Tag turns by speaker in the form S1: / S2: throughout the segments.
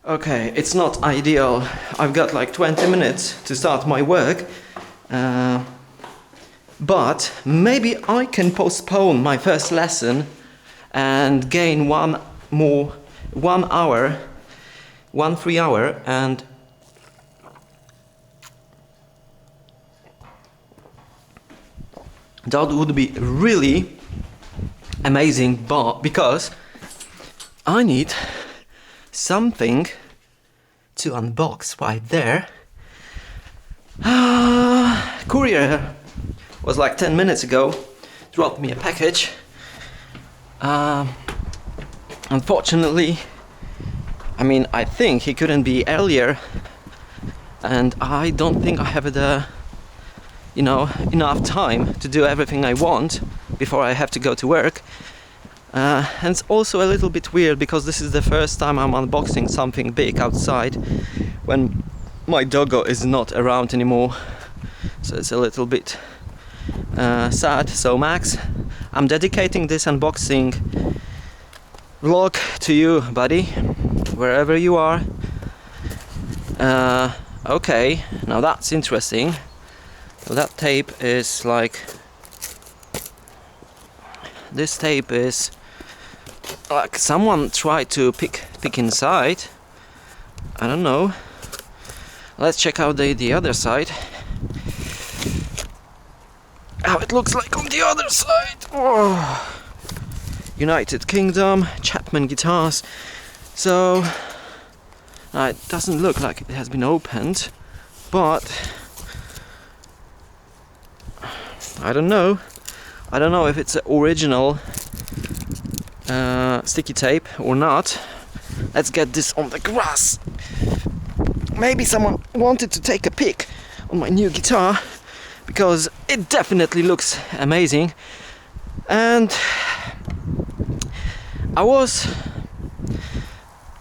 S1: Okay, it's not ideal. I've got like 20 minutes to start my work. But maybe I can postpone my first lesson and gain one free hour, and that would be really amazing, but because I need something to unbox right there. Courier was like 10 minutes ago, dropped me a package. Unfortunately, I think he couldn't be earlier, and I don't think I have the enough time to do everything I want before I have to go to work. And it's also a little bit weird because this is the first time I'm unboxing something big outside when my doggo is not around anymore, so it's a little bit sad. So Max, I'm dedicating this unboxing vlog to you, buddy, wherever you are. Okay, now that's interesting. So that tape is like, this tape is like someone tried to pick inside. I don't know. Let's check out the other side. How it looks like on the other side. Oh. United Kingdom, CHAPMAN guitars. So it doesn't look like it has been opened, but I don't know if it's an original sticky tape or not. Let's get this on the grass. Maybe someone wanted to take a pic on my new guitar because it definitely looks amazing. And I was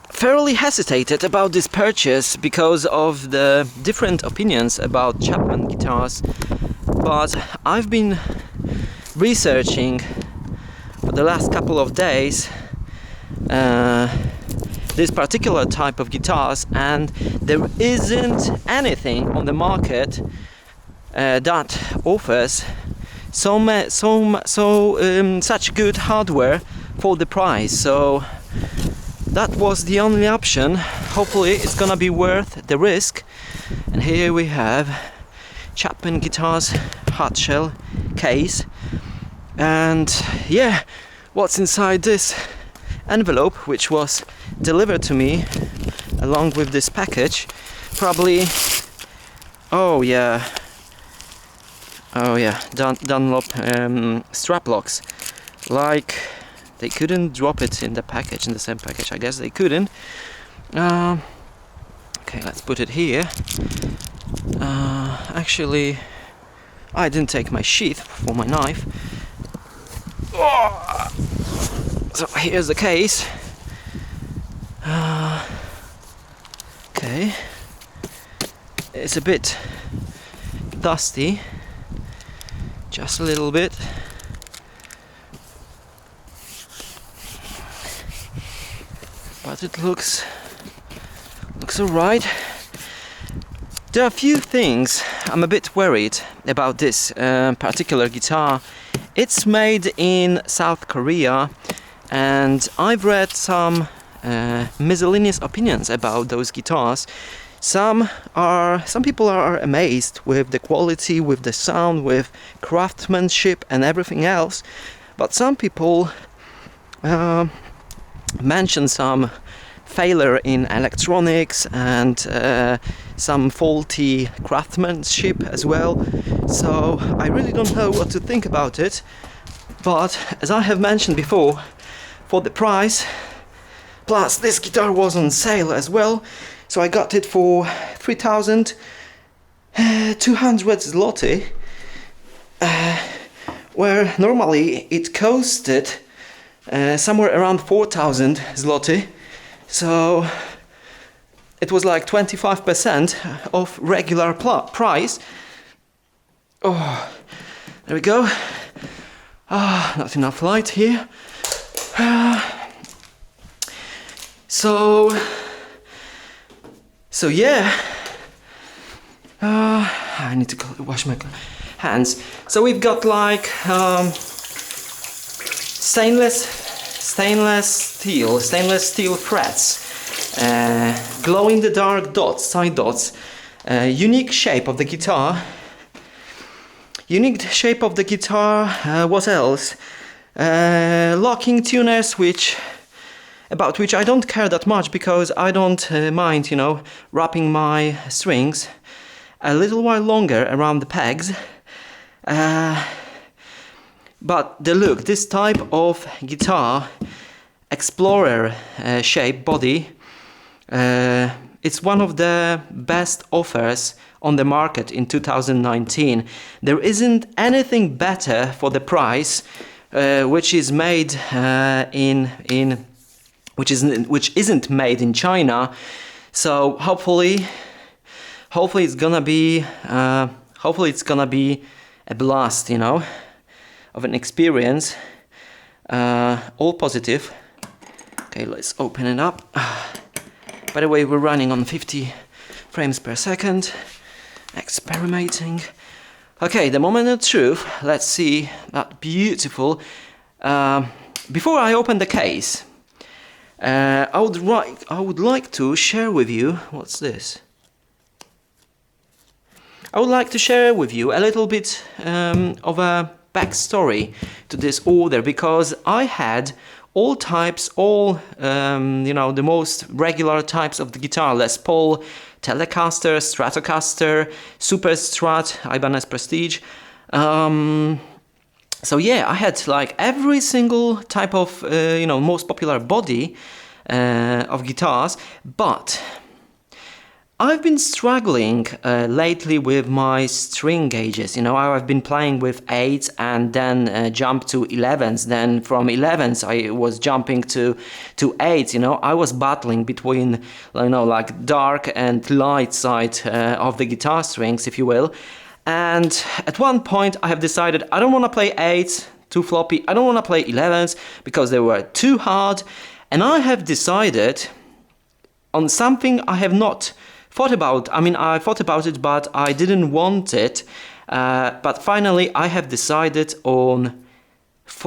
S1: fairly hesitated about this purchase because of the different opinions about CHAPMAN guitars, but I've been researching for the last couple of days this particular type of guitars, and there isn't anything on the market that offers such good hardware for the price. So that was the only option. Hopefully it's gonna be worth the risk. And here we have CHAPMAN guitars hard shell case, and yeah, what's inside this envelope, which was delivered to me along with this package, probably, oh yeah, Dunlop strap locks. Like, they couldn't drop it in the package, in the same package. I guess they couldn't. Okay, let's put it here. Actually, I didn't take my sheath for my knife. Oh! So here's the case. Okay, it's a bit dusty, just a little bit. But it looks alright. There are a few things I'm a bit worried about this particular guitar. It's made in South Korea, and I've read some miscellaneous opinions about those guitars. Some people are amazed with the quality, with the sound, with craftsmanship and everything else, but some people mention some failure in electronics and some faulty craftsmanship as well. So I really don't know what to think about it, but as I have mentioned before, for the price, plus this guitar was on sale as well, so I got it for 3,200 zloty, where normally it costed somewhere around 4,000 zloty. So it was like 25% of regular price. Oh, there we go. Not enough light here. So So yeah, I need to wash my hands. So we've got like stainless steel frets, glow in the dark dots, side dots, unique shape of the guitar. What else? Locking tuners, about which I don't care that much because I don't mind, you know, wrapping my strings a little while longer around the pegs. But the look, this type of guitar, Explorer shape body, it's one of the best offers on the market in 2019. There isn't anything better for the price, which is made which isn't made in China. So hopefully it's gonna be a blast, you know, of an experience. All positive. Okay, let's open it up. By the way, we're running on 50 frames per second, experimenting. Okay, the moment of truth. Let's see that beautiful. Before I open the case, I would like to share with you, what's this? I would like to share with you a little bit of a backstory to this order, because I had all types, you know, the most regular types of the guitar: Les Paul, Telecaster, Stratocaster, Super Strat, Ibanez Prestige. So yeah, I had like every single type of, you know, most popular body of guitars, but I've been struggling lately with my string gauges. You know, I've been playing with 8s and then jumped to 11s. Then from 11s I was jumping to 8s. You know, I was battling between, you know, like dark and light side of the guitar strings, if you will. And at one point I have decided I don't want to play 8s, too floppy. I don't want to play 11s because they were too hard. And I have decided on something I have not thought about. I mean, I thought about it, but I didn't want it. But finally, I have decided on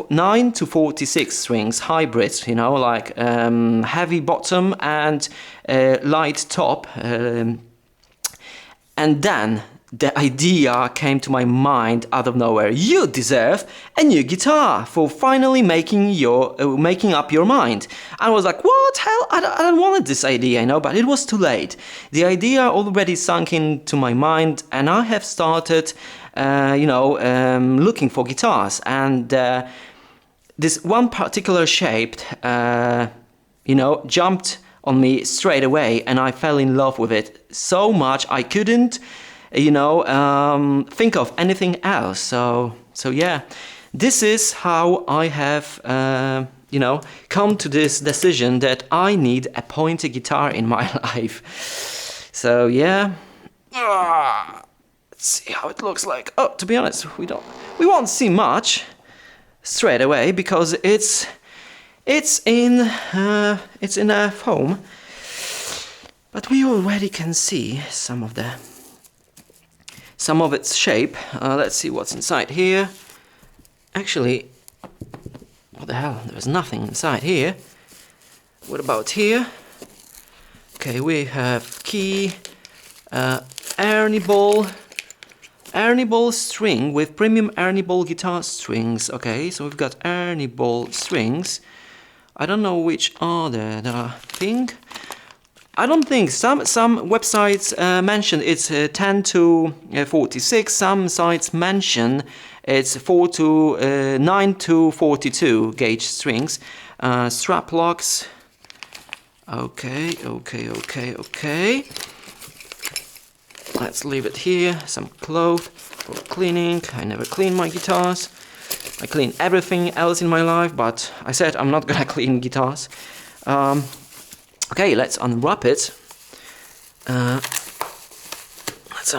S1: 9 to 46 strings hybrids. You know, like heavy bottom and light top. And then the idea came to my mind out of nowhere. You deserve a new guitar for finally making up your mind. I was like, what hell? I don't want this idea, you know, but it was too late. The idea already sunk into my mind, and I have started, you know, looking for guitars. And this one particular shape, you know, jumped on me straight away, and I fell in love with it so much I couldn't, you know, think of anything else. So yeah, this is how I have, you know, come to this decision that I need a pointy guitar in my life. So yeah, let's see how it looks like. Oh, to be honest, we won't see much straight away because it's in a foam, but we already can see some of its shape. Let's see what's inside here. Actually, what the hell? There's nothing inside here. What about here? Okay, we have key, Ernie Ball string with premium Ernie Ball guitar strings. Okay, so we've got Ernie Ball strings. I don't know which are there. I don't think some websites mention it's 10 to 46. Some sites mention it's 9 to 42 gauge strings. Strap locks. Okay. Let's leave it here. Some cloth for cleaning. I never clean my guitars. I clean everything else in my life, but I said I'm not gonna clean guitars. Okay, let's unwrap it. Let's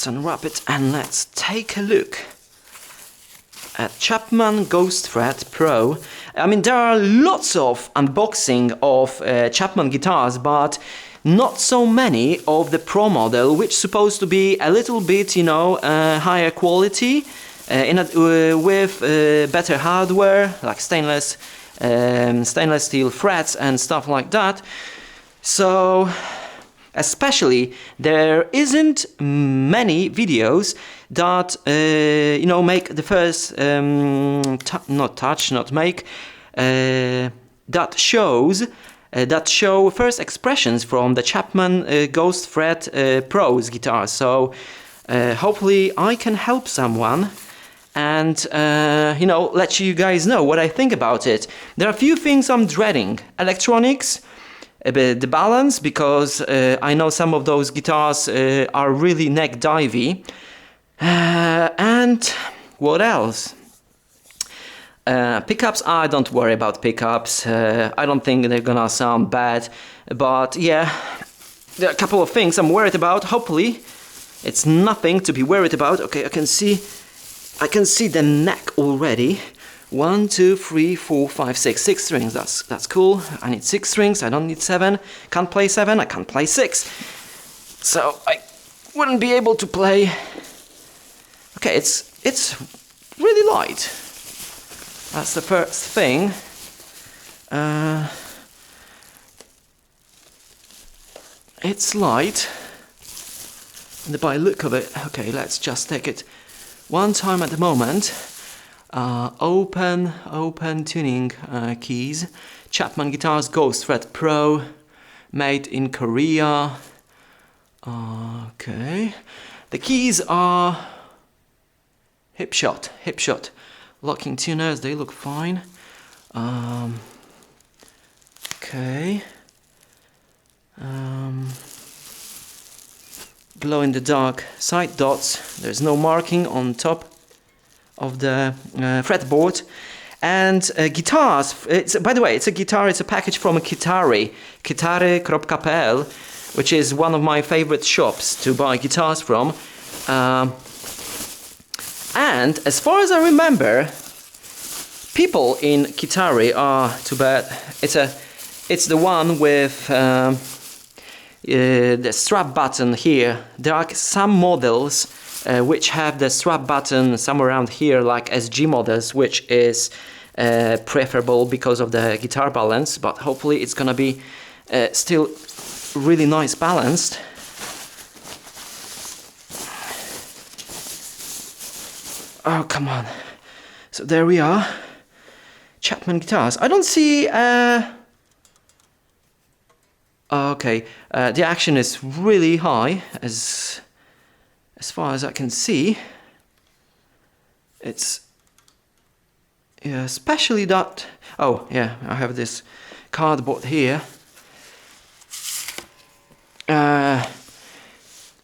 S1: unwrap it and let's take a look at Chapman Ghost Thread Pro. I mean, there are lots of unboxing of Chapman guitars, but not so many of the Pro model, which is supposed to be a little bit, you know, higher quality, with better hardware, like stainless steel frets and stuff like that. So, especially, there isn't many videos that, you know, make the first, that show first expressions from the Chapman Ghost Fret Pro's guitar. So hopefully I can help someone and you know, let you guys know what I think about it. There are a few things I'm dreading. Electronics, the balance, because I know some of those guitars are really neck divey. And what else? Pickups, I don't worry about pickups. I don't think they're gonna sound bad. But yeah, there are a couple of things I'm worried about. Hopefully, it's nothing to be worried about. Okay, I can see the neck already. 1, 2, 3, 4, 5, 6. 6 strings. That's cool. I need 6 strings. I don't need 7. Can't play 7. I can't play 6. So I wouldn't be able to play. Okay, it's really light. That's the first thing. It's light. And by the look of it, okay, let's just take it one time at the moment. Open tuning keys. Chapman Guitars Ghost Fret Pro, made in Korea. Okay. The keys are hip shot. Locking tuners, they look fine. Okay. Glow in the dark side dots. There's no marking on top of the fretboard. And guitars. By the way, it's a guitar. It's a package from Kitary, kitary.pl, which is one of my favorite shops to buy guitars from. And as far as I remember, people in Kitary are too bad. It's the one with the strap button here. There are some models which have the strap button somewhere around here, like SG models, which is preferable because of the guitar balance. But hopefully, it's gonna be still really nice balanced. Oh, come on. So there we are. Chapman guitars. I don't see... okay, the action is really high, as far as I can see. It's... yeah, especially that... oh, yeah, I have this cardboard here.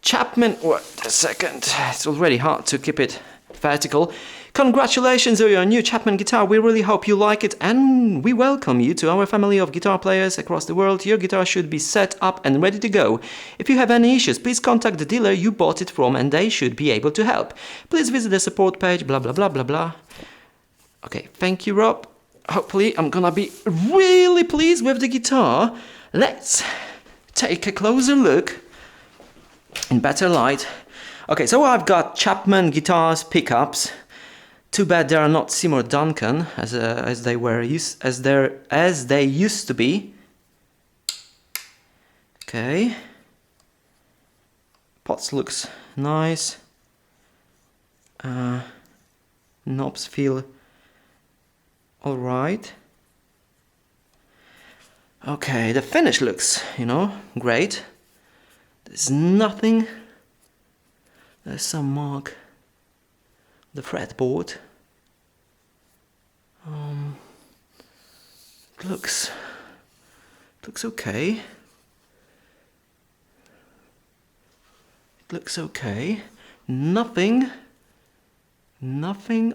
S1: Chapman... wait a second. It's already hard to keep it vertical. Congratulations on your new Chapman guitar. We really hope you like it, and we welcome you to our family of guitar players across the world. Your guitar should be set up and ready to go. If you have any issues, please contact the dealer you bought it from and they should be able to help. Please visit the support page, blah blah blah blah blah. Okay, thank you, Rob. Hopefully I'm gonna be really pleased with the guitar. Let's take a closer look in better light. Okay, so I've got Chapman guitars pickups. Too bad they are not Seymour Duncan as they used to be. Okay. Pots looks nice. Knobs feel all right. Okay, the finish looks, you know, great. There's nothing. There's some mark. The fretboard. It looks okay. It looks okay. Nothing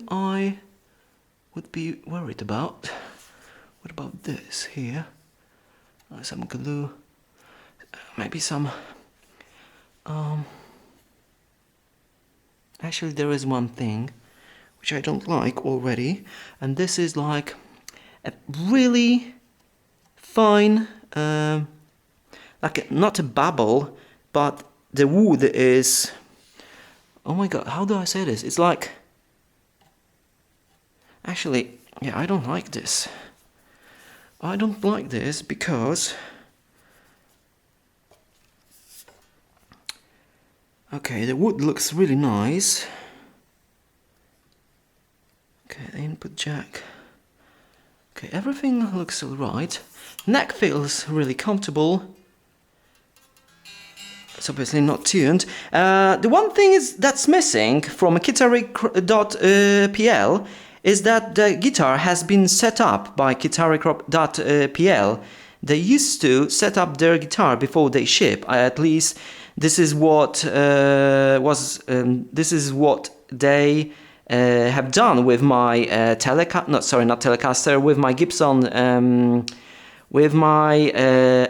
S1: I would be worried about. What about this here? Some glue. Maybe some. Actually, there is one thing which I don't like already, and this is like a really fine, like like not a bubble, but the wood is, oh my god, how do I say this? It's like, actually, yeah, I don't like this. I don't like this because, okay, the wood looks really nice. Okay, the input jack. Okay, everything looks alright. Neck feels really comfortable. It's obviously not tuned. The one thing that's missing from Guitaric.pl is that the guitar has been set up by Guitaric.pl. They used to set up their guitar before they ship. At least this is what they have done with my Telecaster, with my Gibson, with my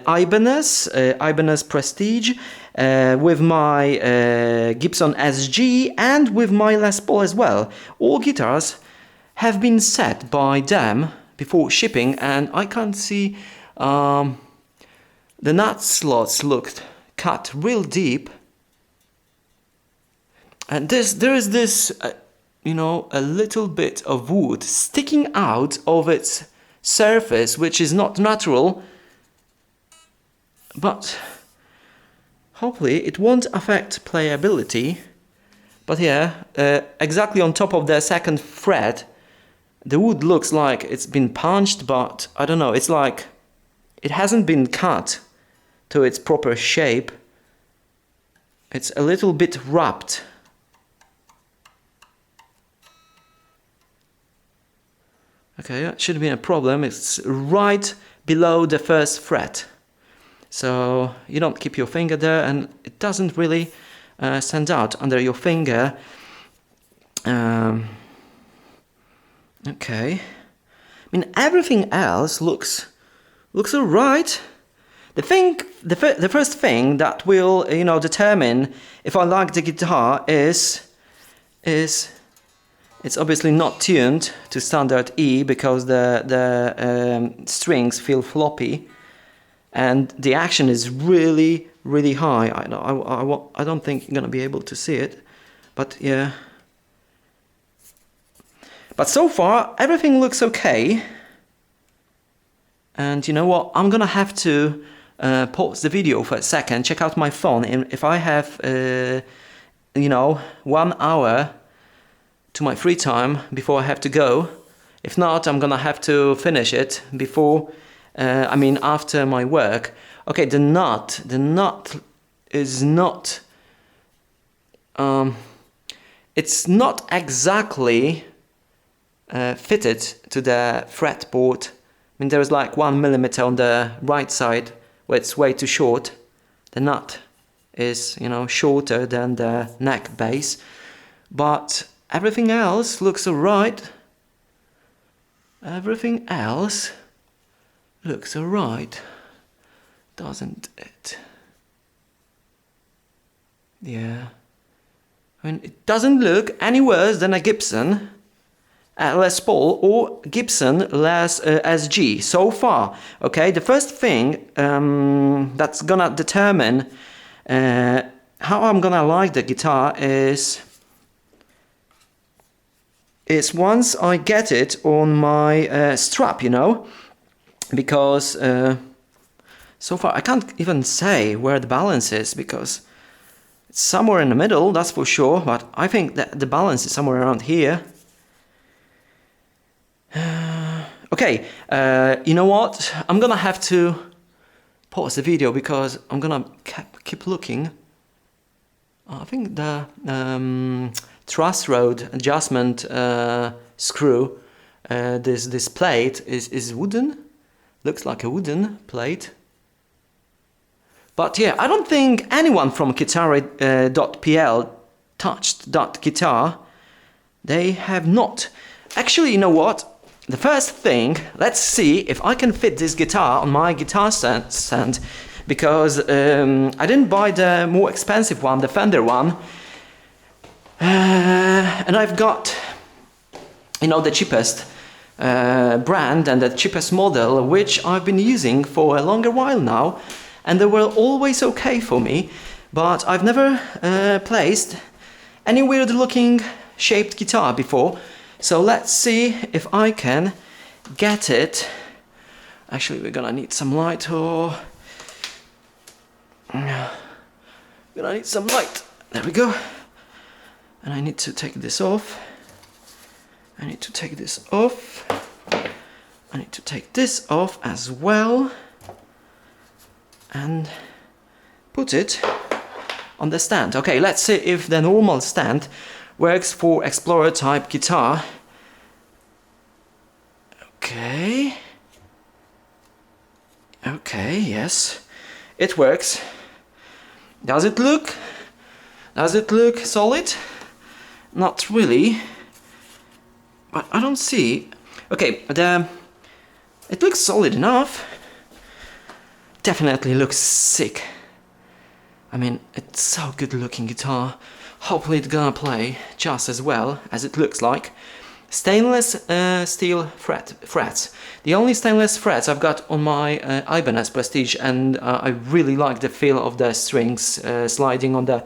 S1: Ibanez Prestige, with my Gibson SG, and with my Les Paul as well. All guitars have been set by them before shipping, and I can't see the nut slots looked cut real deep, and there is this you know, a little bit of wood sticking out of its surface, which is not natural, but hopefully it won't affect playability. But yeah, exactly on top of the second fret, the wood looks like it's been punched, but I don't know, it's like it hasn't been cut to its proper shape. It's a little bit wrapped. Okay, that shouldn't be a problem. It's right below the first fret. So you don't keep your finger there, and it doesn't really stand out under your finger. Okay. I mean, everything else looks alright. The first thing that will, you know, determine if I like the guitar is it's obviously not tuned to standard E because the strings feel floppy, and the action is really high. I don't think you're gonna be able to see it, but yeah. But so far everything looks okay. And you know what? I'm gonna have to pause the video for a second, check out my phone, and if I have you know, 1 hour to my free time before I have to go. If not, I'm gonna have to finish it before, after my work. Okay, the nut is not, it's not exactly fitted to the fretboard. I mean, there is like 1 millimeter on the right side where it's way too short. The nut is, you know, shorter than the neck base, but everything else looks alright. Everything else looks alright, doesn't it? Yeah. I mean, it doesn't look any worse than a Gibson Les Paul or Gibson Les SG so far. Okay, the first thing that's gonna determine how I'm gonna like the guitar is once I get it on my strap, you know, because so far I can't even say where the balance is, because it's somewhere in the middle, that's for sure, but I think that the balance is somewhere around here. Okay, you know what, I'm gonna have to pause the video because I'm gonna keep looking. I think the truss rod adjustment screw, this plate is wooden, looks like a wooden plate. But yeah, I don't think anyone from Guitaric.pl touched that guitar. They have not. Actually, you know what? The first thing, let's see if I can fit this guitar on my guitar stand, because I didn't buy the more expensive one, the Fender one. And I've got, you know, the cheapest brand and the cheapest model, which I've been using for a longer while now. and they were always okay for me, but I've never placed any weird looking shaped guitar before. So let's see if I can get it. Actually, we're gonna need some light, or we're gonna need some light. There we go. And I need to take this off. I need to take this off. I need to take this off as well. And put it on the stand. Okay, let's see if the normal stand works for Explorer type guitar. Okay. Okay, yes. It works. Does it look solid? Not really. But I don't see. Okay, it looks solid enough. Definitely looks sick. I mean, it's so good looking guitar. Hopefully it's gonna play just as well as it looks like. Stainless steel frets. The only stainless frets I've got on my Ibanez Prestige, and I really like the feel of the strings sliding on the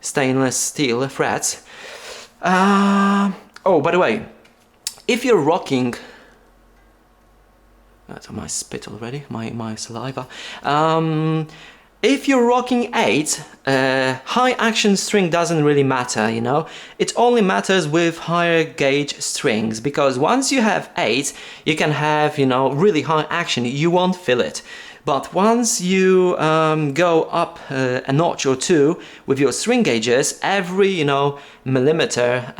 S1: stainless steel frets. Oh, by the way, if you're rocking... That's my spit already, my saliva. If you're rocking 8, high action string doesn't really matter, you know. It only matters with higher gauge strings, because once you have 8, you can have, you know, really high action, you won't feel it. But once you go up a notch or two with your string gauges, every, you know, millimeter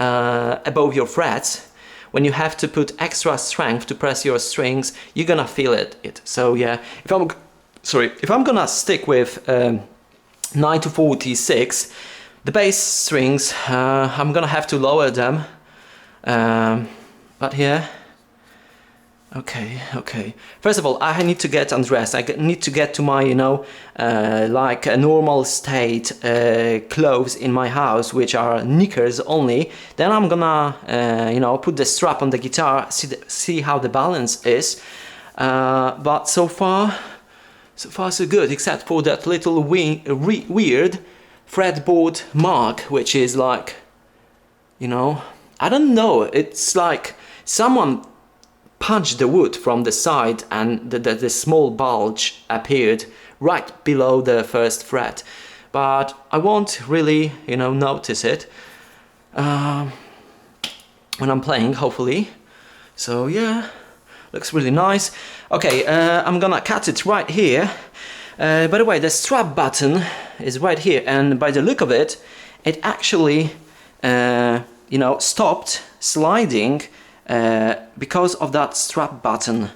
S1: above your frets, when you have to put extra strength to press your strings, you're gonna feel it. So yeah, if I'm gonna stick with 9 to 46, the bass strings, I'm gonna have to lower them. But yeah, okay. First of all, I need to get undressed. I need to get to my, you know, like a normal state clothes in my house, which are knickers only. Then I'm gonna, you know, put the strap on the guitar, see how the balance is. But so far so good, except for that little weird fretboard mark, which is like, you know, I don't know, it's like someone punched the wood from the side and the small bulge appeared right below the first fret. But I won't really, you know, notice it when I'm playing, hopefully. So yeah. Looks really nice. Okay, I'm gonna cut it right here. By the way, the strap button is right here, and by the look of it, it actually, you know, stopped sliding because of that strap button.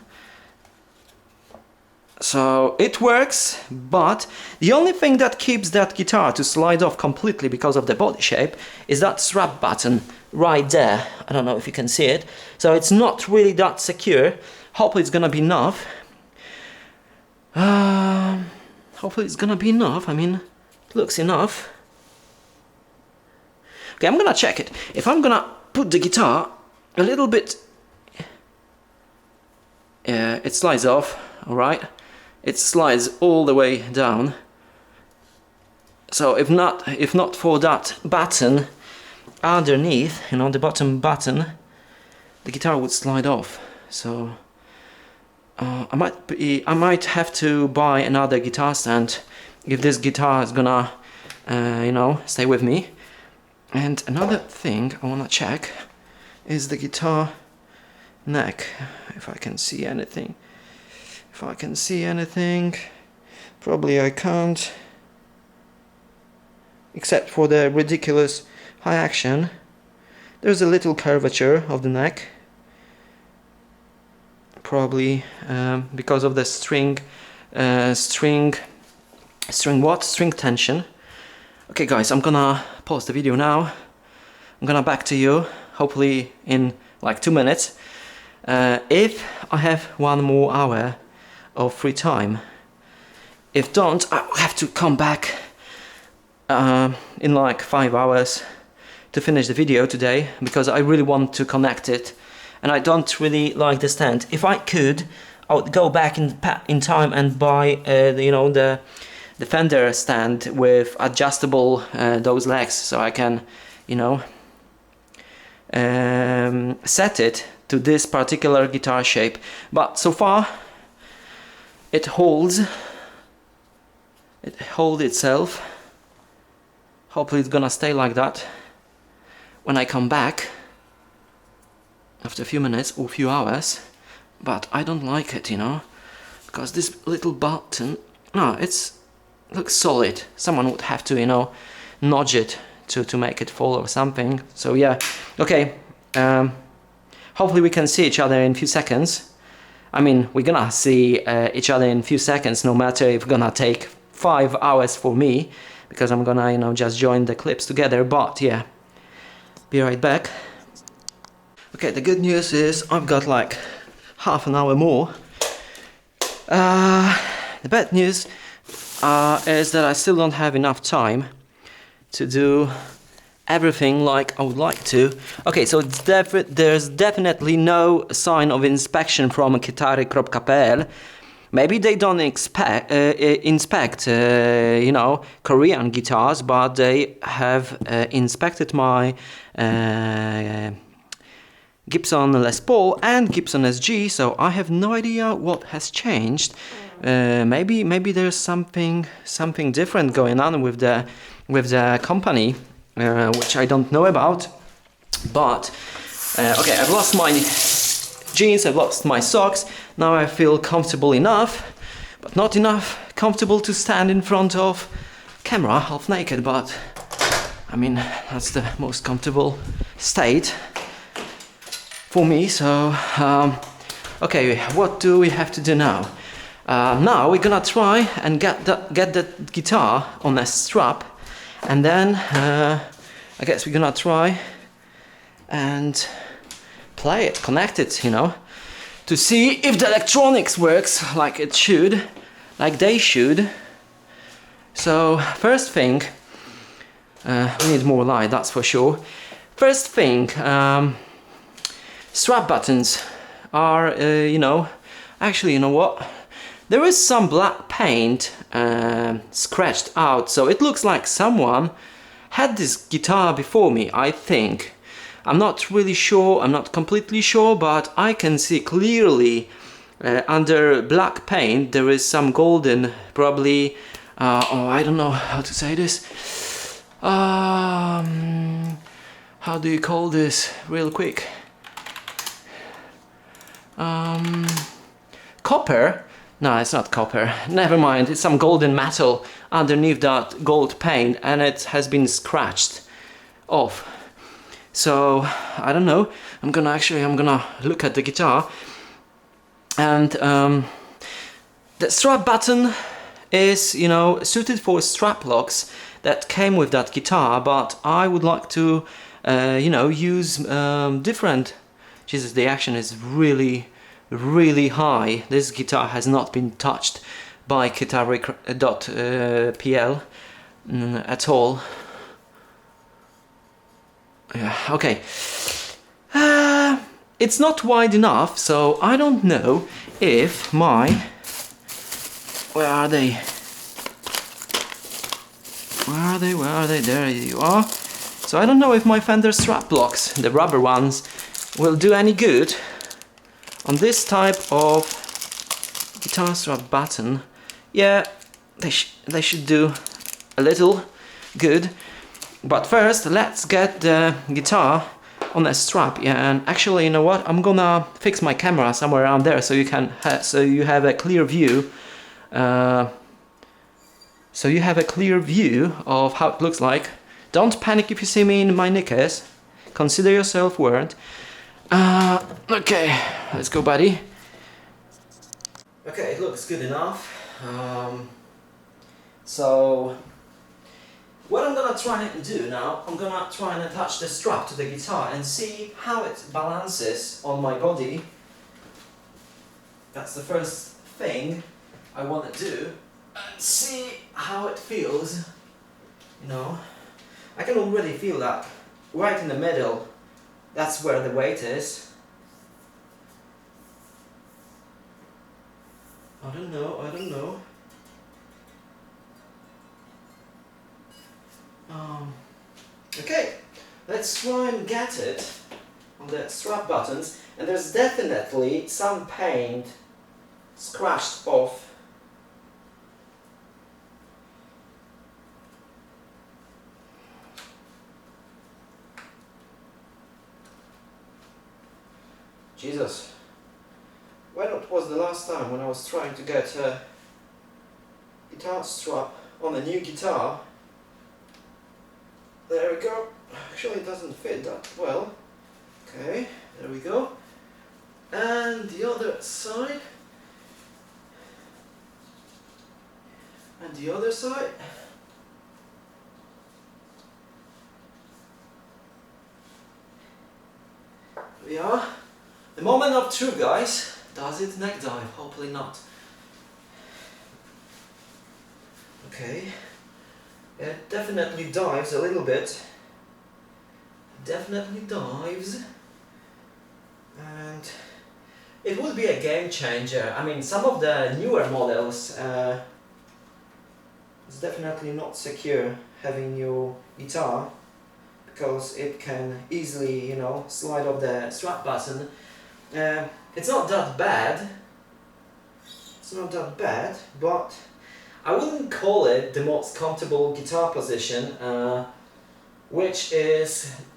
S1: So it works, but the only thing that keeps that guitar to slide off completely because of the body shape is that strap button right there. I don't know if you can see it. So it's not really that secure. Hopefully it's gonna be enough. Hopefully it's gonna be enough. I mean, it looks enough. Okay, I'm gonna check it. If I'm gonna put the guitar a little bit... Yeah, it slides off, alright? It slides all the way down. So if not for that button underneath, you know, the bottom button, the guitar would slide off. So I might have to buy another guitar stand if this guitar is gonna, you know, stay with me. And another thing I wanna check is the guitar neck, if I can see anything. If I can see anything, probably I can't, except for the ridiculous high action. There's a little curvature of the neck, probably because of the string tension. Okay guys, I'm gonna pause the video now. I'm gonna back to you hopefully in like 2 minutes. If I have 1 more hour of free time. If don't, I'll have to come back in like 5 hours to finish the video today, because I really want to connect it and I don't really like the stand. If I could, I would go back in time and buy you know, the Fender stand with adjustable those legs, so I can, you know, set it to this particular guitar shape. But so far it holds itself. Hopefully it's gonna stay like that when I come back after a few minutes or a few hours. But I don't like it, you know, because this little button, no, it's looks solid. Someone would have to, you know, nudge it to make it fall or something. So yeah, okay. Hopefully we can see each other in a few seconds. I mean, we're gonna see each other in a few seconds, no matter if it's gonna take 5 hours for me, because I'm gonna, you know, just join the clips together. But yeah, be right back. Okay, the good news is I've got like half an hour more. The bad news is that I still don't have enough time to do everything like I would like to. Okay, so there's definitely no sign of inspection from gitary.pl. Maybe they don't inspect you know, Korean guitars, but they have inspected my Gibson Les Paul and Gibson SG, so I have no idea what has changed. Maybe there's something different going on with the company, which I don't know about. But okay, I've lost my jeans, I've lost my socks. Now I feel comfortable enough, but not enough comfortable to stand in front of camera half naked. But I mean, that's the most comfortable state for me. So okay, what do we have to do now? Now we're gonna try and get the guitar on a strap, and then I guess we're gonna try and play it, connect it, you know, to see if the electronics works like it should, like they should. So first thing, we need more light, that's for sure. First thing, strap buttons are, you know, actually, you know what? There is some black paint scratched out, so it looks like someone had this guitar before me, I think. I'm not really sure, I'm not completely sure, but I can see clearly under black paint there is some golden, probably, oh, I don't know how to say this. How do you call this real quick? Copper? No, it's not copper. Never mind, it's some golden metal underneath that gold paint, and it has been scratched off. So I don't know. I'm gonna look at the guitar, and the strap button is, you know, suited for strap locks that came with that guitar, but I would like to, you know, use different. Jesus, the action is really high. This guitar has not been touched by gitary.pl at all. Yeah, okay. It's not wide enough, so I don't know if my... Where are they? Where are they? There you are. So I don't know if my Fender strap blocks, the rubber ones, will do any good on this type of guitar strap button. Yeah, they should do a little good. But first, let's get the guitar on a strap. Yeah, and actually, you know what? I'm gonna fix my camera somewhere around there so you can so you have a clear view. So you have a clear view of how it looks like. Don't panic if you see me in my knickers. Consider yourself warned. Okay, let's go, buddy. Okay, it looks good enough. So what I'm gonna try and do now, I'm gonna try and attach the strap to the guitar and see how it balances on my body. That's the first thing I want to do, and see how it feels. You know, I can already feel that right in the middle. That's where the weight is. I don't know, I don't know. Okay, let's try and get it on the strap buttons, and there's definitely some paint scratched off. Jesus, when was the last time when I was trying to get a guitar strap on a new guitar? There we go. Actually it doesn't fit that well. Okay, there we go. And the other side. And the other side. There we are. The moment of truth, guys. Does it neck dive? Hopefully not. Okay. It definitely dives a little bit. Definitely dives. And it would be a game changer. I mean, some of the newer models it's definitely not secure having your guitar, because it can easily, you know, slide off the strap button. It's not that bad. It's not that bad, but I wouldn't call it the most comfortable guitar position, which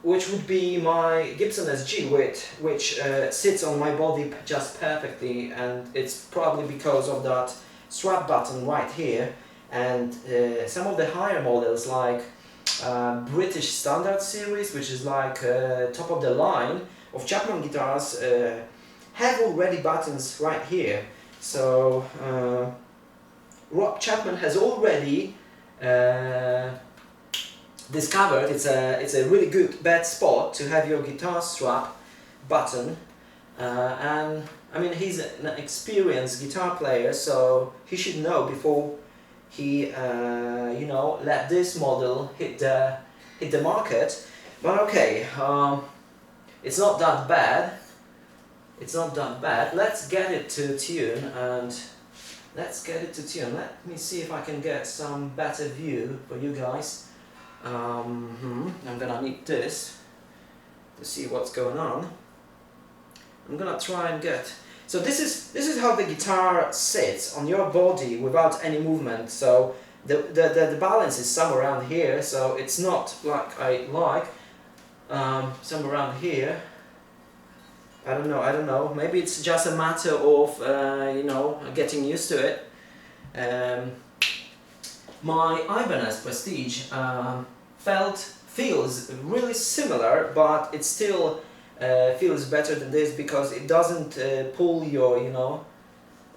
S1: would be my Gibson SG, which sits on my body just perfectly, and it's probably because of that strap button right here. And some of the higher models, like British Standard series, which is like top of the line of Chapman guitars, have already buttons right here. So Chapman has already discovered it's a really good bad spot to have your guitar strap button, and I mean, he's an experienced guitar player, so he should know before he you know, let this model hit the market. But okay, it's not that bad. It's not that bad. Let's get it to tune, and let's get it to tune. Let me see if I can get some better view for you guys. I'm gonna need this to see what's going on. I'm gonna try and get. So this is how the guitar sits on your body without any movement. So the balance is somewhere around here. So it's not like I like somewhere around here. I don't know. Maybe it's just a matter of you know, getting used to it. My Ibanez Prestige feels really similar, but it still feels better than this, because it doesn't pull your, you know,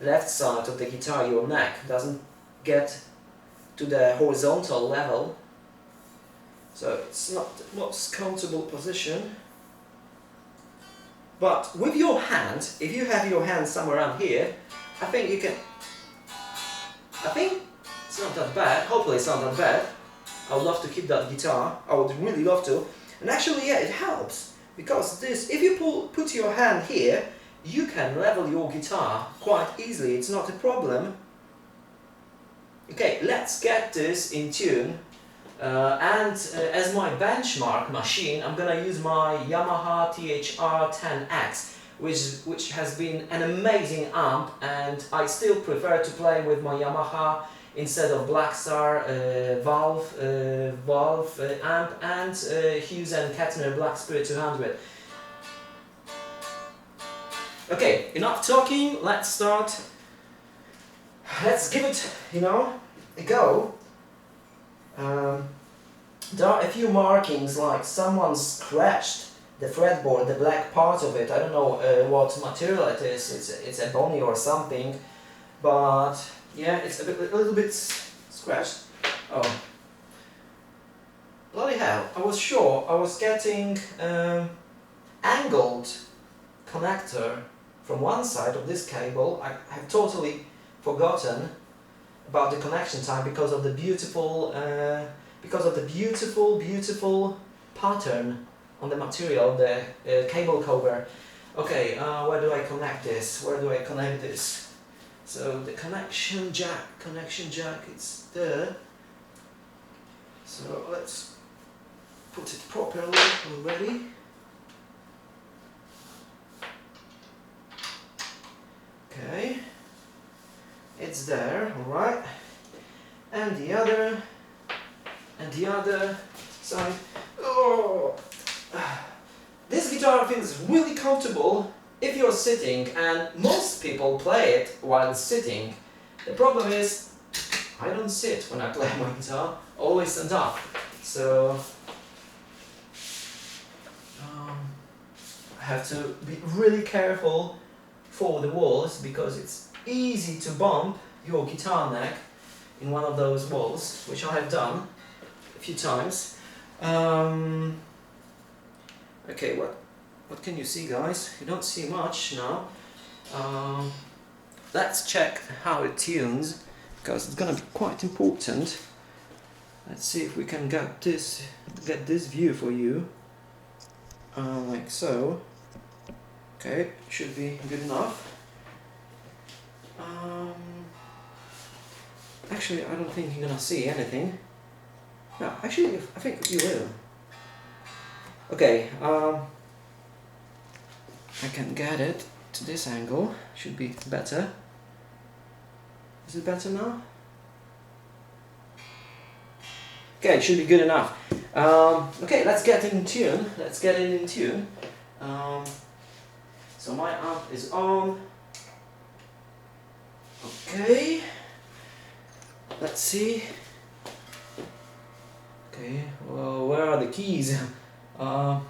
S1: left side of the guitar, your neck doesn't get to the horizontal level, so it's not the most comfortable position. But with your hand, if you have your hand somewhere around here, I think you can. I think it's not that bad. Hopefully it's not that bad. I would love to keep that guitar. I would really love to. And actually, yeah, it helps, because this, if you put your hand here, you can level your guitar quite easily. It's not a problem. Okay, let's get this in tune. And as my benchmark machine, I'm gonna use my Yamaha THR-10X, which has been an amazing amp, and I still prefer to play with my Yamaha instead of Blackstar Valve amp and Hughes and Kettner Black Spirit 200. Okay, enough talking. Let's start. Let's give it, you know, a go. There are a few markings, like someone scratched the fretboard, the black part of it. I don't know what material it is. It's ebony or something, but yeah, it's a little bit scratched. Oh, bloody hell! I was sure I was getting angled connector from one side of this cable. I have totally forgotten about the connection time because of the beautiful beautiful pattern on the material, the cable cover. Okay, where do I connect this? Where do I connect this? So the connection jack, it's there. So let's put it properly already. Okay, it's there, alright. And the other side. Oh, this guitar feels really comfortable if you're sitting, and most people play it while sitting. The problem is, I don't sit when I play my guitar, always stand up. So I have to be really careful for the walls, because it's easy to bump your guitar neck in one of those walls, which I have done a few times. Okay, what can you see, guys? You don't see much now. Let's check how it tunes, because it's gonna be quite important. Let's see if we can get this view for you, like so. Okay, should be good enough. Actually, I don't think you're gonna see anything. No, actually, I think you will. Okay, I can get it to this angle. Should be better. Is it better now? Okay, it should be good enough. Okay, let's get in tune. Let's get it in tune. So my amp is on. Okay. Let's see. Okay, well, where are the keys? The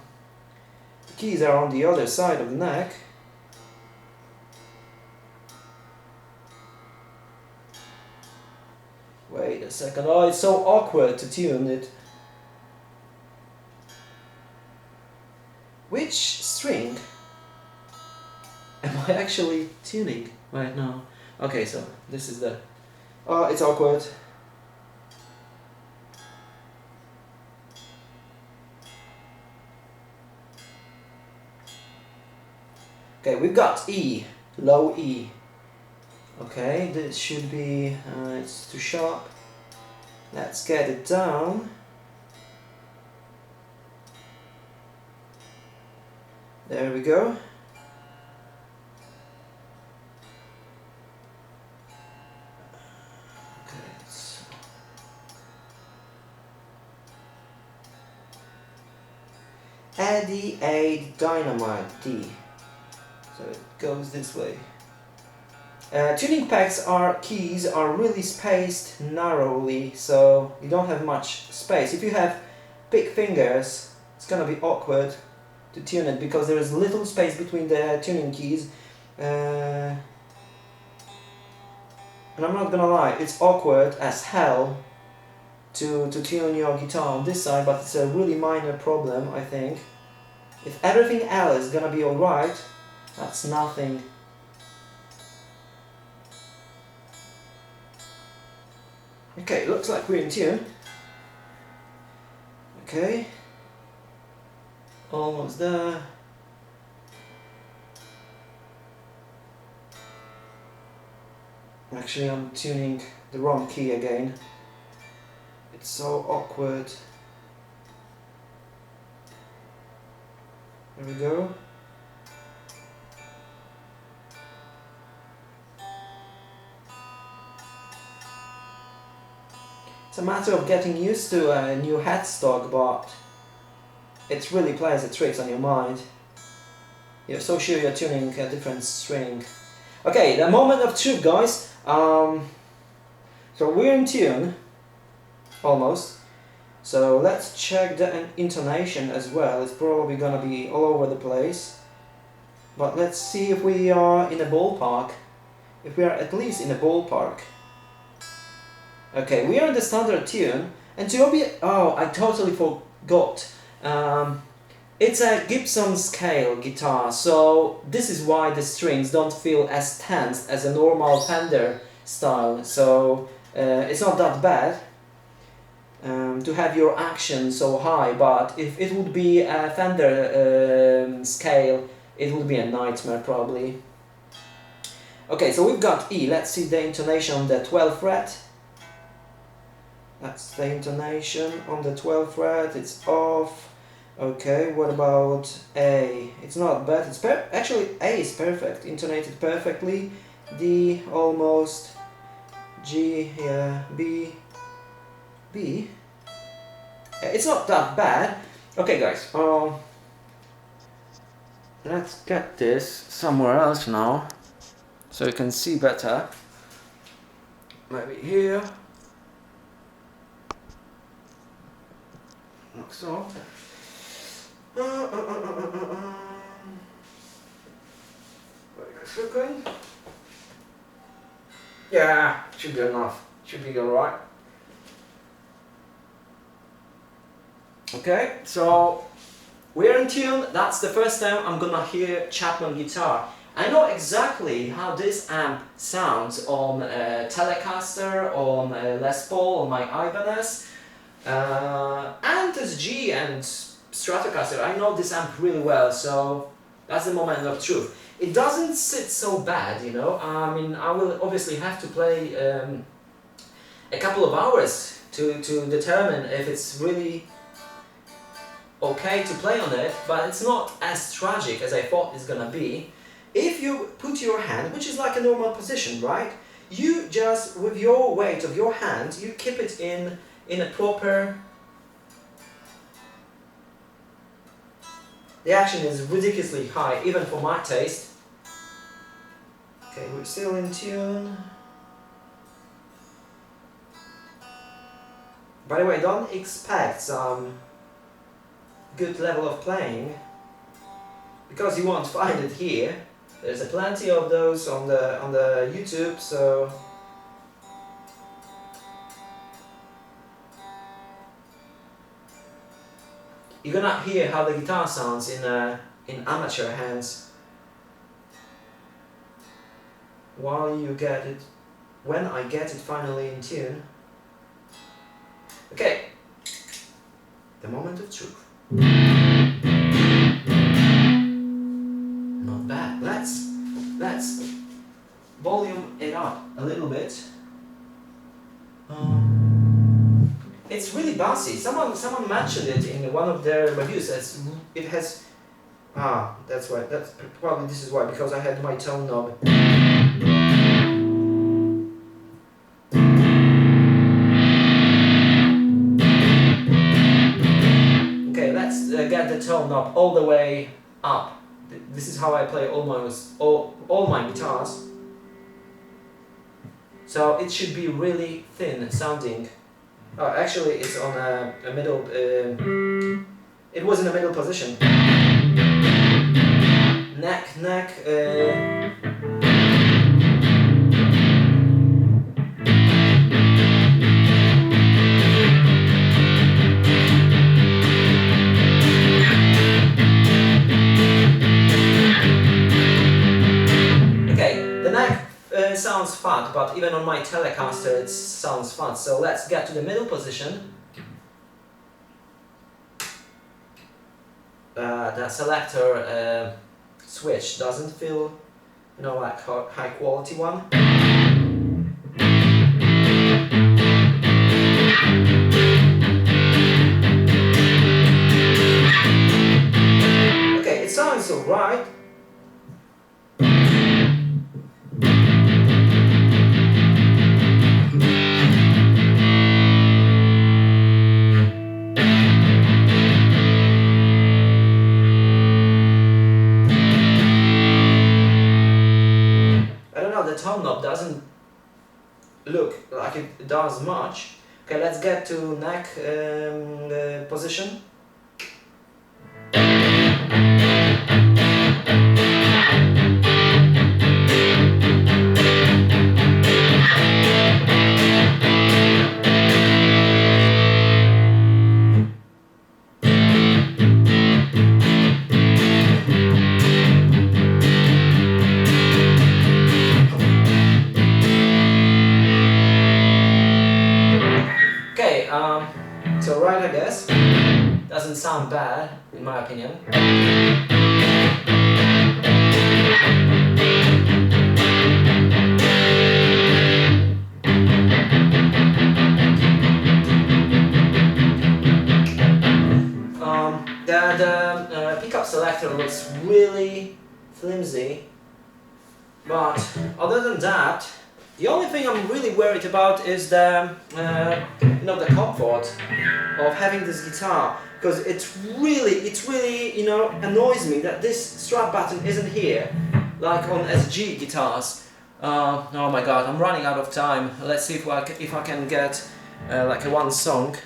S1: keys are on the other side of the neck. Wait a second. Oh, it's so awkward to tune it. Which string am I actually tuning right now? Okay, so this is the... Oh, it's awkward. Okay, we've got E, low E. Okay, this should be, it's too sharp. Let's get it down. There we go. Eddie A Dynamite D. So it goes this way. Tuning pegs keys are really spaced narrowly, so you don't have much space. If you have big fingers, it's gonna be awkward to tune it, because there is little space between the tuning keys. And I'm not gonna lie, it's awkward as hell to tune your guitar on this side, but it's a really minor problem, I think. If everything else is gonna be alright, that's nothing. Okay, looks like we're in tune. Okay. Almost there. Actually, I'm tuning the wrong key again. It's so awkward. There we go. It's a matter of getting used to a new headstock, but it really plays the tricks on your mind. You're so sure you're tuning a different string. Okay, the moment of truth, guys. So we're in tune, almost. So let's check the intonation as well. It's probably gonna be all over the place. But let's see if we are in a ballpark. If we are at least in a ballpark. Okay, we are in the standard tune, and oh, I totally forgot. It's a Gibson scale guitar, so this is why the strings don't feel as tense as a normal Fender style. So it's not that bad to have your action so high, but if it would be a Fender scale, it would be a nightmare probably. Okay, so we've got E. Let's see the intonation on the 12th fret. That's the intonation on the 12th fret. It's off. Okay, what about A? It's not bad. It's actually A is perfect, intonated perfectly. D almost. G, yeah. B. It's not that bad. Okay, guys. Let's get this somewhere else now, so you can see better. Maybe here. Like so. Wait a second. Yeah, should be enough. Should be alright. Okay, so we're in tune. That's the first time I'm gonna hear Chapman guitar. I know exactly how this amp sounds on Telecaster, on Les Paul, on my Ibanez, and this G and Stratocaster. I know this amp really well, so that's the moment of truth. It doesn't sit so bad, you know. I mean, I will obviously have to play a couple of hours to determine if it's really okay to play on it, but it's not as tragic as I thought it's gonna be. If you put your hand, which is like a normal position, right? You just, with your weight of your hand, you keep it in a proper... The action is ridiculously high, even for my taste. Okay, we're still in tune. By the way, don't expect some good level of playing, because you won't find it here. There's plenty of those on the YouTube, so you're gonna hear how the guitar sounds in amateur hands while you get it, when I get it finally in tune. Okay, the moment of truth. Not bad. Let's volume it up a little bit. It's really bassy. Someone mentioned it in one of their reviews. It has. That's why. That's probably this is why, because I had my tone knob. Okay, let's get the tone knob all the way up. This is how I play almost all my guitars. So it should be really thin sounding. Oh, actually, it's on a middle. It was in a middle position. Neck. Sounds fat, but even on my Telecaster it sounds fat. So let's get to the middle position. The selector switch doesn't feel, you know, like high quality one. Okay, it sounds alright. The tone knob doesn't look like it does much. Okay, let's get to neck position. It's alright, I guess. Doesn't sound bad, in my opinion. selector looks really flimsy, but other than that, the only thing I'm really worried about is the the comfort of having this guitar, because it's really annoys me that this strap button isn't here, like on SG guitars. Oh my god, I'm running out of time. Let's see if I can get like one song.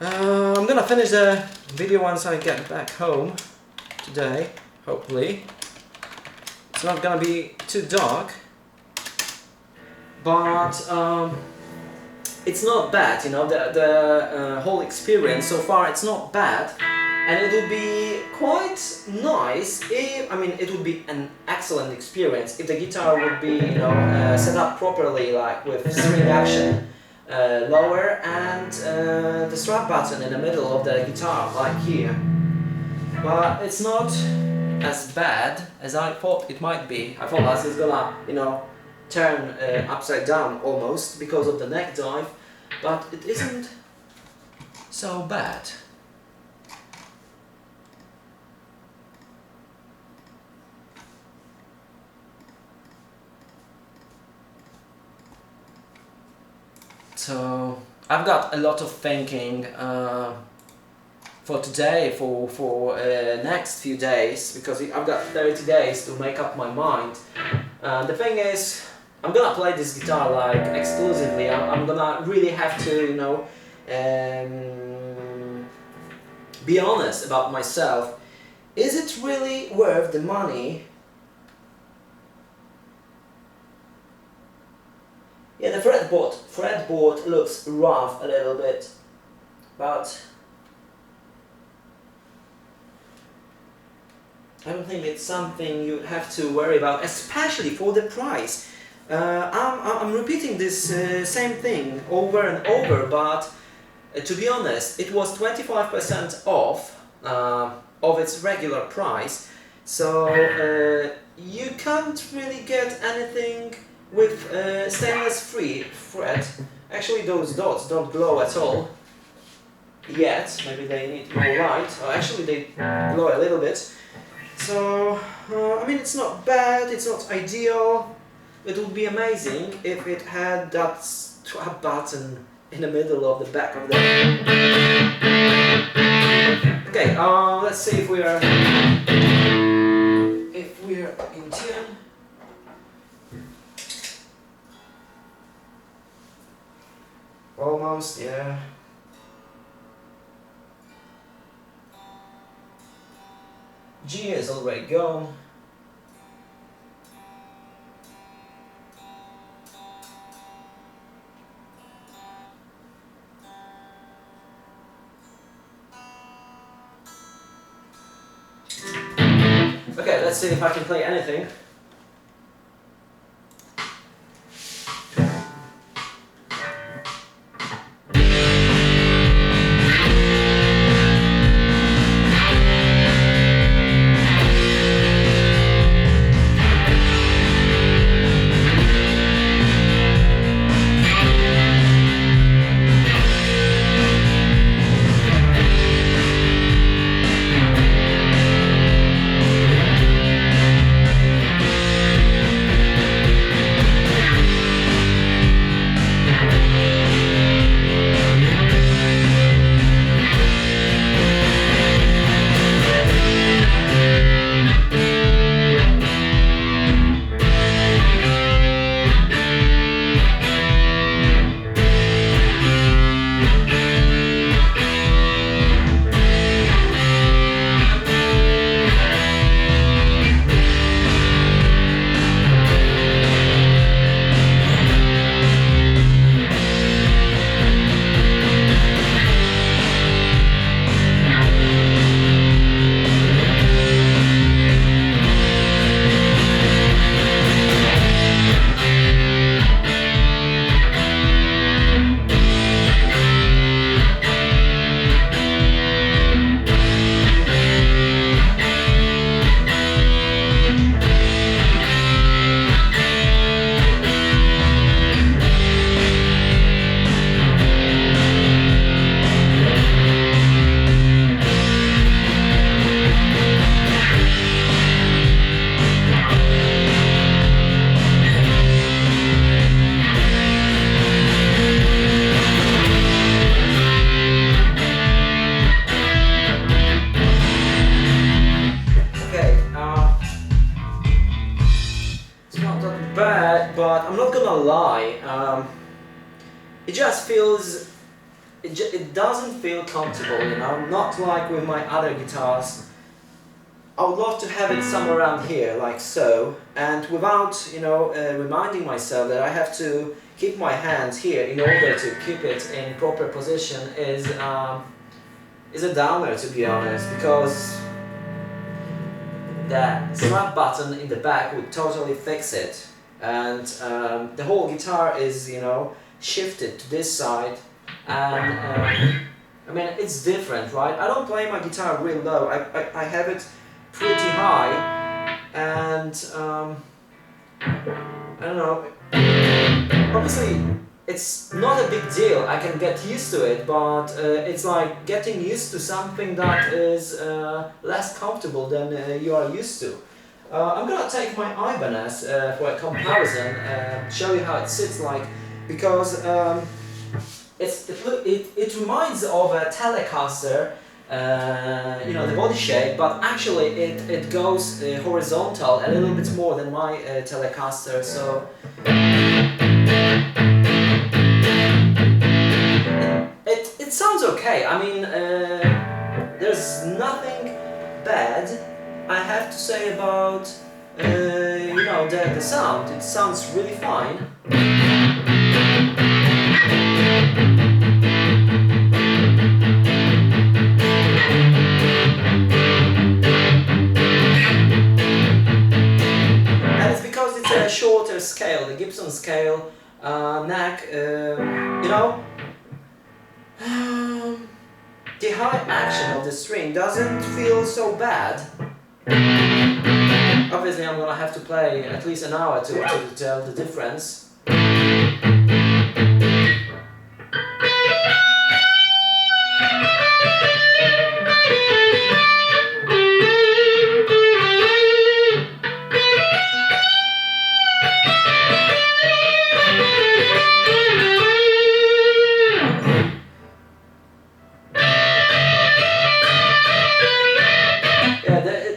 S1: I'm gonna finish the video once I get back home today, hopefully. It's not gonna be too dark, but it's not bad, the whole experience so far, it's not bad, and it would be quite nice if, it would be an excellent experience if the guitar would be, set up properly, like with string action lower and the strap button in the middle of the guitar, like here. But it's not as bad as I thought it might be. I thought I was gonna, turn upside down almost because of the neck dive, but it isn't so bad. So I've got a lot of thinking for today, for next few days, because I've got 30 days to make up my mind. The thing is, I'm gonna play this guitar like exclusively. I'm gonna really have to, be honest about myself. Is it really worth the money? Yeah, the fretboard looks rough a little bit, but I don't think it's something you have to worry about, especially for the price. I'm repeating this same thing over and over, but to be honest, it was 25% off of its regular price, so you can't really get anything with stainless-free thread. Actually, those dots don't glow at all yet. Maybe they need more light. Or actually, they glow a little bit. So, it's not bad, it's not ideal. It would be amazing if it had that strap button in the middle of the back of the... Okay, let's see if we are in tune. Almost, yeah. G is already gone. Okay, let's see if I can play anything. it just feels, it doesn't feel comfortable, you know, not like with my other guitars. I would love to have it somewhere around here, like so, and without, you know, reminding myself that I have to keep my hands here in order to keep it in proper position is a downer, to be honest, because that snap button in the back would totally fix it, and the whole guitar is, you know, shifted to this side, and I mean, it's different, right? I don't play my guitar real low, I have it pretty high, and I don't know, obviously it's not a big deal, I can get used to it, but it's like getting used to something that is less comfortable than you are used to. I'm gonna take my Ibanez for a comparison, show you how it sits like, because it reminds of a Telecaster, you know, the body shape, but actually it goes horizontal a little bit more than my Telecaster, so it sounds okay. I mean, there's nothing bad I have to say about you know, the sound. It sounds really fine. A shorter scale, the Gibson scale, neck, you know, the high action of the string doesn't feel so bad. Obviously I'm gonna have to play at least an hour to tell the difference.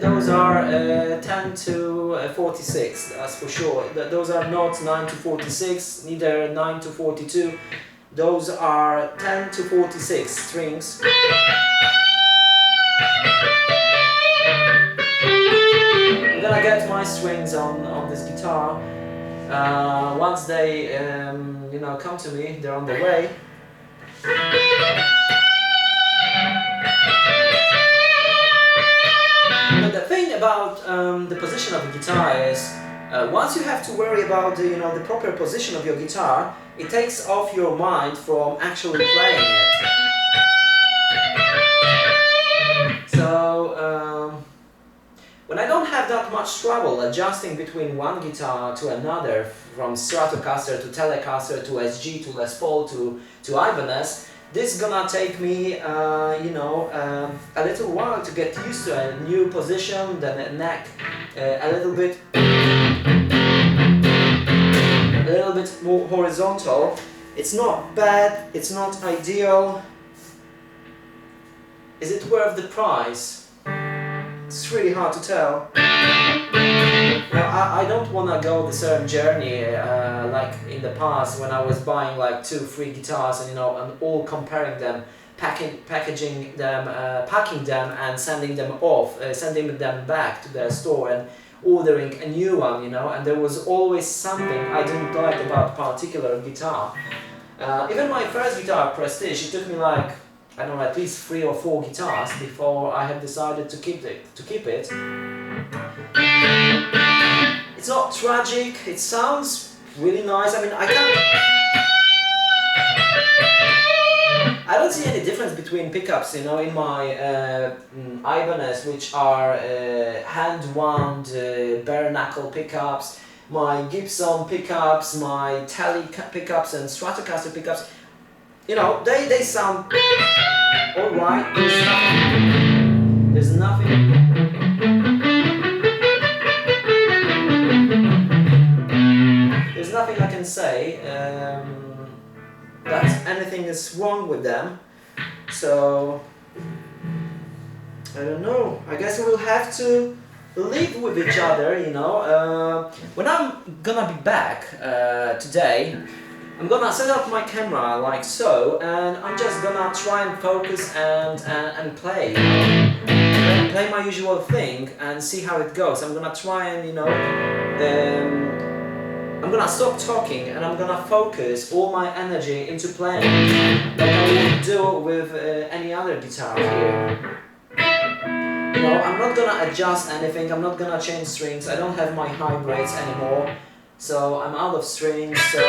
S1: Those are 10 to 46, that's for sure. Those are not 9 to 46, neither 9 to 42. Those are 10 to 46 strings. I'm gonna get my strings on this guitar. Once they you know, come to me, they're on the way. The thing about the position of the guitar is, once you have to worry about the, you know, the proper position of your guitar, it takes off your mind from actually playing it. So when I don't have that much trouble adjusting between one guitar to another, from Stratocaster to Telecaster to SG to Les Paul to Ibanez, this is gonna take me, you know, a little while to get used to a new position, then a neck a little bit more horizontal. It's not bad, it's not ideal. Is it worth the price? It's really hard to tell. Now, I don't want to go the same journey like in the past when I was buying like 2-3 guitars and, you know, and all comparing them, packaging them, packing them and sending them off, sending them back to their store and ordering a new one, you know, and there was always something I didn't like about a particular guitar. Even my first guitar, Prestige, it took me like, I don't know, at least 3 or 4 guitars before I had decided to keep it. It's not tragic, it sounds really nice. I mean, I don't see any difference between pickups, you know, in my Ibanez, which are hand-wound bare-knuckle pickups, my Gibson pickups, my Tele pickups and Stratocaster pickups. You know, they sound alright. There's nothing. There's nothing I can say that anything is wrong with them. So I don't know. I guess we'll have to live with each other. You know, when I'm gonna be back today. I'm gonna set up my camera like so, and I'm just gonna try and focus and play. Play my usual thing and see how it goes. I'm gonna try and, you know, I'm gonna stop talking and I'm gonna focus all my energy into playing, like I would do with any other guitar here. You know, I'm not gonna adjust anything, I'm not gonna change strings, I don't have my hybrids anymore, so I'm out of strings, so...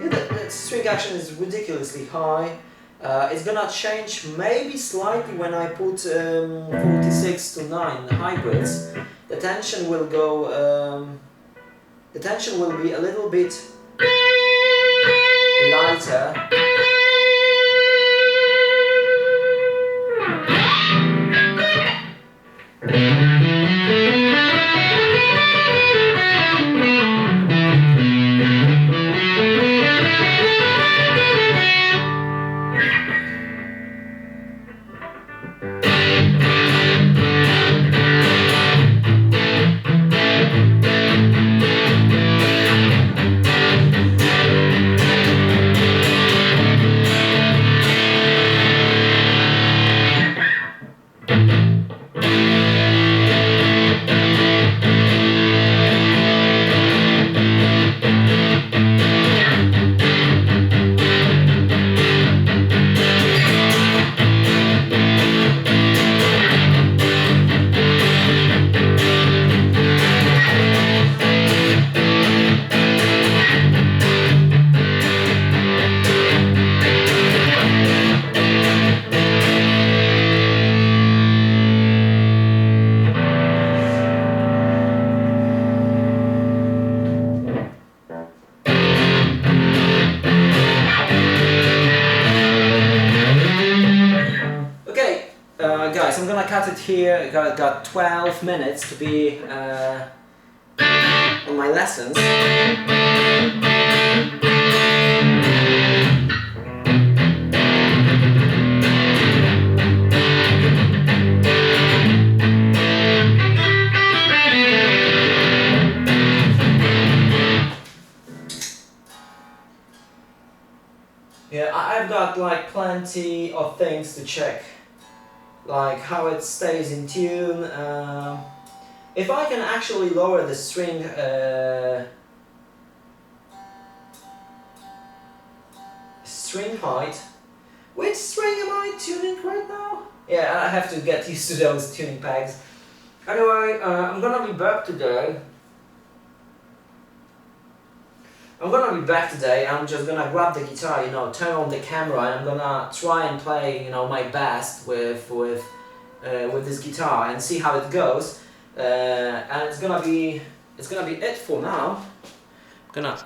S1: Yeah, the string action is ridiculously high. It's gonna change maybe slightly when I put 46 to 9 hybrids. The tension will go... the tension will be a little bit lighter. Guys, I'm gonna cut it here. I got 12 minutes to be on my lessons. Yeah, I've got like plenty of things to check. Like how it stays in tune. If I can actually lower the string height. Which string am I tuning right now? Yeah, I have to get used to those tuning pegs. Anyway, I'm gonna be back today. I'm just gonna grab the guitar, you know, turn on the camera, and I'm gonna try and play, you know, my best with this guitar and see how it goes. And it's gonna be it for now. I'm gonna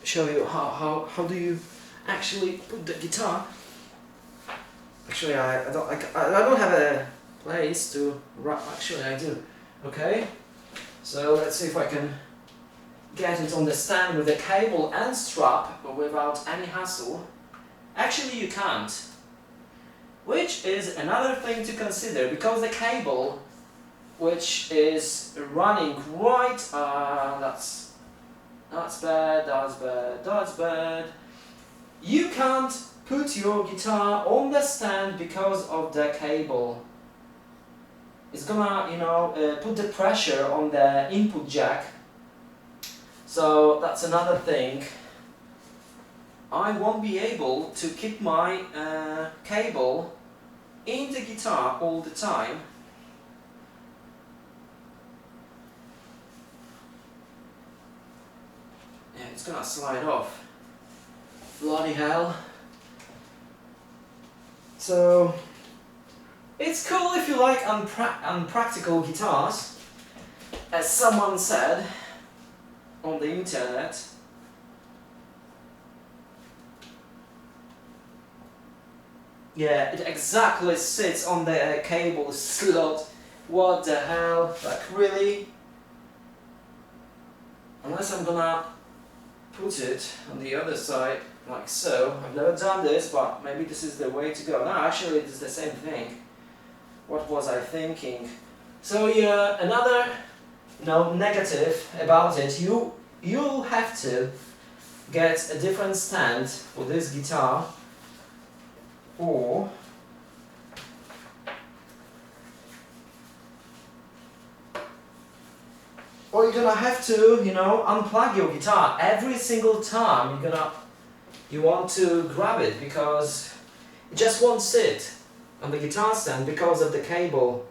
S1: show you how do you actually put the guitar. Actually, I don't have a place to write. Actually, I do. Okay. So let's see if I can get it on the stand with a cable and strap, but without any hassle. Actually, you can't, which is another thing to consider, because the cable, which is running right, that's bad. You can't put your guitar on the stand because of the cable. It's gonna, you know, put the pressure on the input jack. So that's another thing. I won't be able to keep my cable in the guitar all the time. Yeah, it's gonna slide off. Bloody hell. So it's cool if you like unpractical guitars, as someone said on the internet. Yeah, it exactly sits on the cable slot. What the hell? Like, really? Unless I'm gonna put it on the other side. like so. I've never done this, but maybe this is the way to go. No, actually it's the same thing. What was I thinking? So yeah, another negative about it, you'll have to get a different stand for this guitar, or you're gonna have to, unplug your guitar every single time you want to grab it, because it just won't sit on the guitar stand because of the cable.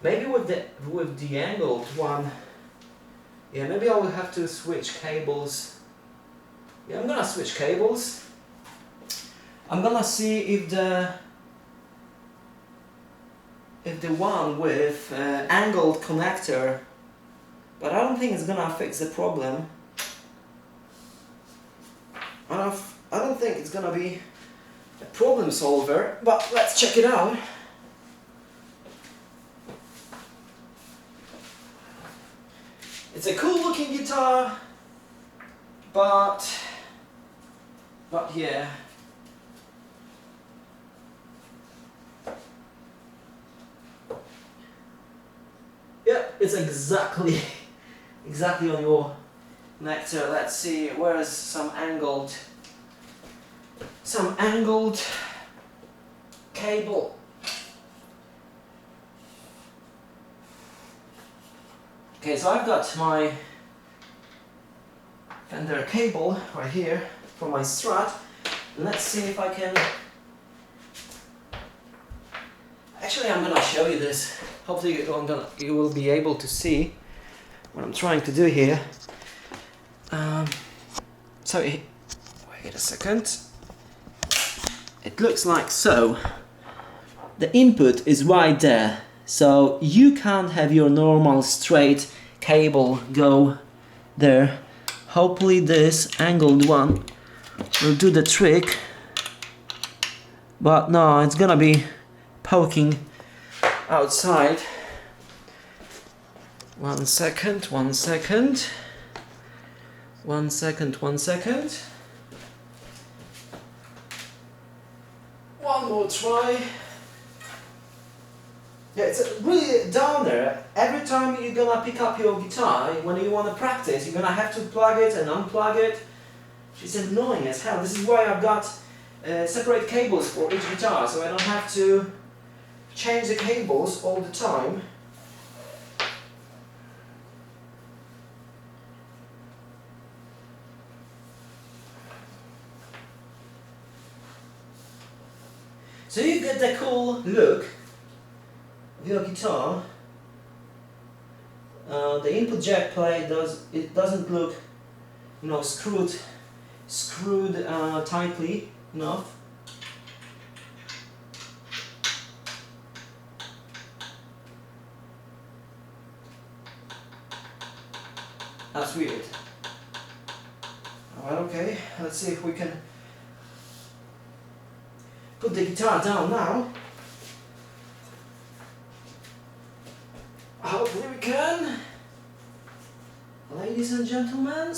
S1: Maybe with the angled one, yeah, maybe I will have to switch cables. Yeah, I'm gonna switch cables. I'm gonna see if the one with angled connector, but I don't think it's gonna fix the problem. I don't think it's gonna be a problem solver, but let's check it out. It's a cool looking guitar, but yeah. Yeah, it's exactly on your connector. Let's see, where's some angled cable. Okay, so I've got my Fender cable right here for my Strat. Let's see if I can... Actually, I'm gonna show you this. Hopefully you will be able to see what I'm trying to do here. So, wait a second. It looks like so. The input is right there. So you can't have your normal straight cable go there. Hopefully this angled one will do the trick. But no, it's gonna be poking outside. One second. One more try. Yeah, it's really down there. Every time you're gonna pick up your guitar, when you want to practice, you're gonna have to plug it and unplug it. It's annoying as hell. This is why I've got separate cables for each guitar, so I don't have to change the cables all the time. So you get the cool look of your guitar. The input jack plate doesn't look, screwed tightly enough. That's weird. Alright, okay, let's see if we can put the guitar down now. Hopefully we can, ladies and gentlemen,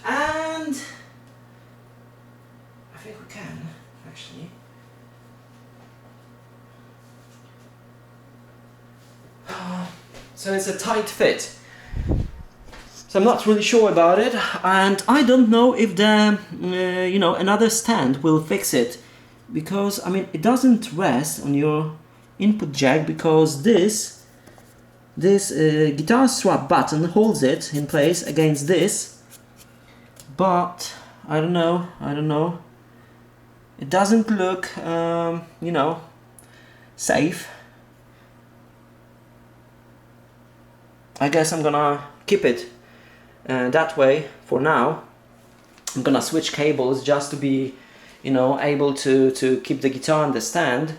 S1: and I think we can, actually. So it's a tight fit. So I'm not really sure about it, and I don't know if the, another stand will fix it, because, it doesn't rest on your input jack, because this guitar strap button holds it in place against this, but I don't know, it doesn't look, safe. I guess I'm gonna keep it that way for now. I'm gonna switch cables just to be, able to keep the guitar on the stand.